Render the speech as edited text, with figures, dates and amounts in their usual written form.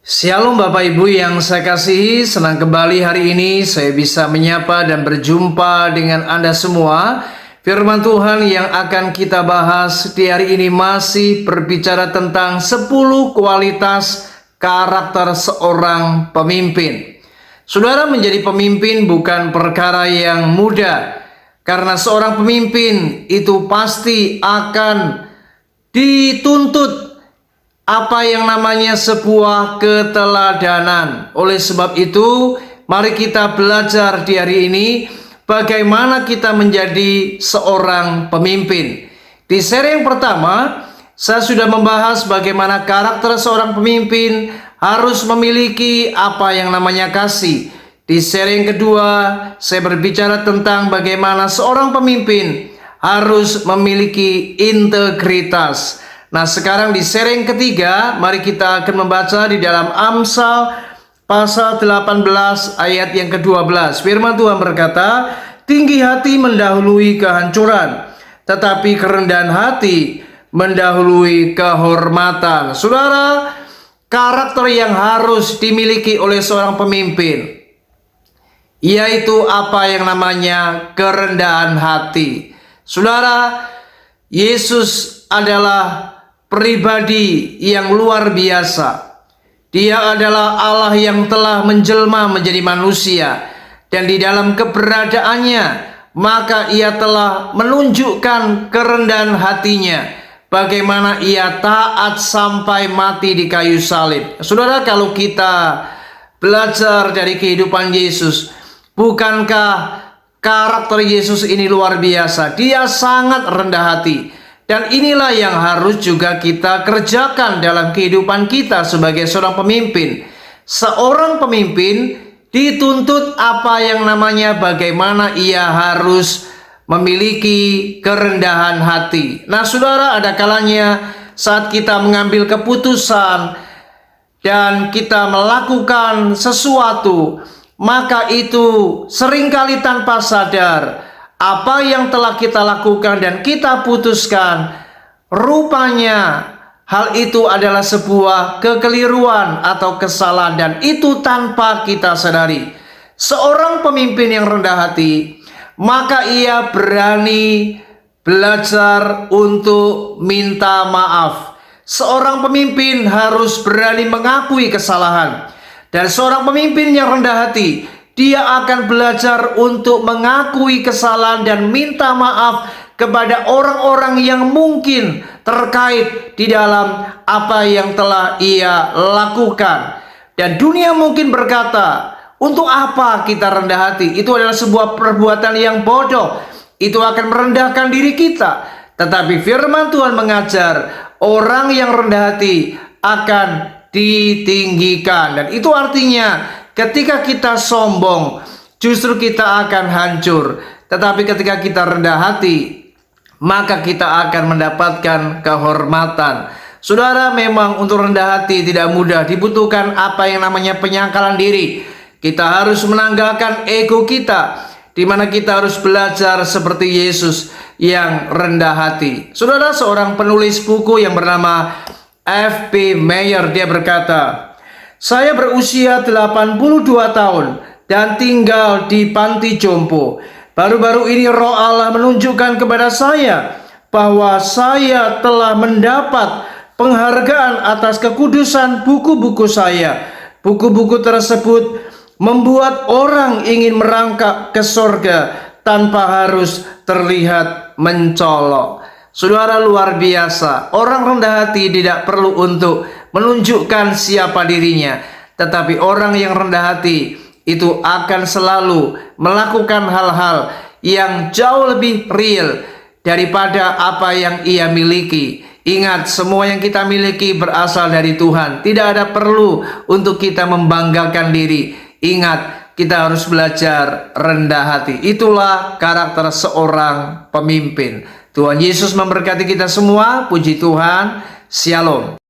Shalom Bapak Ibu yang saya kasihi, senang kembali hari ini saya bisa menyapa dan berjumpa dengan Anda semua. Firman Tuhan yang akan kita bahas di hari ini masih berbicara tentang 10 kualitas karakter seorang pemimpin. Saudara, menjadi pemimpin bukan perkara yang mudah, karena seorang pemimpin itu pasti akan dituntut apa yang namanya sebuah keteladanan. Oleh sebab itu, mari kita belajar di hari ini bagaimana kita menjadi seorang pemimpin. Di seri yang pertama, saya sudah membahas bagaimana karakter seorang pemimpin harus memiliki apa yang namanya kasih. Di seri yang kedua, saya berbicara tentang bagaimana seorang pemimpin harus memiliki integritas. Nah, sekarang di seri yang ketiga, mari kita akan membaca di dalam Amsal pasal 18 ayat yang ke-12. Firman Tuhan berkata, "Tinggi hati mendahului kehancuran, tetapi kerendahan hati mendahului kehormatan." Saudara, karakter yang harus dimiliki oleh seorang pemimpin yaitu apa yang namanya kerendahan hati. Saudara, Yesus adalah pribadi yang luar biasa. Dia adalah Allah yang telah menjelma menjadi manusia, dan di dalam keberadaannya maka ia telah menunjukkan kerendahan hatinya, bagaimana ia taat sampai mati di kayu salib. Saudara, kalau kita belajar dari kehidupan Yesus, bukankah karakter Yesus ini luar biasa? Dia sangat rendah hati. Dan inilah yang harus juga kita kerjakan dalam kehidupan kita sebagai seorang pemimpin. Seorang pemimpin dituntut apa yang namanya bagaimana ia harus memiliki kerendahan hati. Nah, saudara, ada kalanya saat kita mengambil keputusan dan kita melakukan sesuatu, maka itu seringkali tanpa sadar apa yang telah kita lakukan dan kita putuskan, rupanya hal itu adalah sebuah kekeliruan atau kesalahan, dan itu tanpa kita sadari. Seorang pemimpin yang rendah hati, maka ia berani belajar untuk minta maaf. Seorang pemimpin harus berani mengakui kesalahan. Dan seorang pemimpin yang rendah hati, dia akan belajar untuk mengakui kesalahan dan minta maaf kepada orang-orang yang mungkin terkait di dalam apa yang telah ia lakukan. Dan dunia mungkin berkata, untuk apa kita rendah hati? Itu adalah sebuah perbuatan yang bodoh. Itu akan merendahkan diri kita. Tetapi firman Tuhan mengajar, orang yang rendah hati akan ditinggikan. Dan itu artinya ketika kita sombong, justru kita akan hancur. Tetapi ketika kita rendah hati, maka kita akan mendapatkan kehormatan. Saudara, memang untuk rendah hati tidak mudah. Dibutuhkan apa yang namanya penyangkalan diri. Kita harus menanggalkan ego kita, di mana kita harus belajar seperti Yesus yang rendah hati. Saudara, seorang penulis buku yang bernama F.B. Meyer, dia berkata, "Saya berusia 82 tahun dan tinggal di panti jompo. Baru-baru ini Roh Allah menunjukkan kepada saya bahwa saya telah mendapat penghargaan atas kekudusan buku-buku saya. Buku-buku tersebut membuat orang ingin merangkak ke sorga tanpa harus terlihat mencolok." Saudara, luar biasa. Orang rendah hati tidak perlu untuk menunjukkan siapa dirinya, tetapi orang yang rendah hati itu akan selalu melakukan hal-hal yang jauh lebih real daripada apa yang ia miliki. Ingat, semua yang kita miliki berasal dari Tuhan. Tidak ada perlu untuk kita membanggakan diri. Ingat, kita harus belajar rendah hati. Itulah karakter seorang pemimpin. Tuhan Yesus memberkati kita semua. Puji Tuhan. Shalom.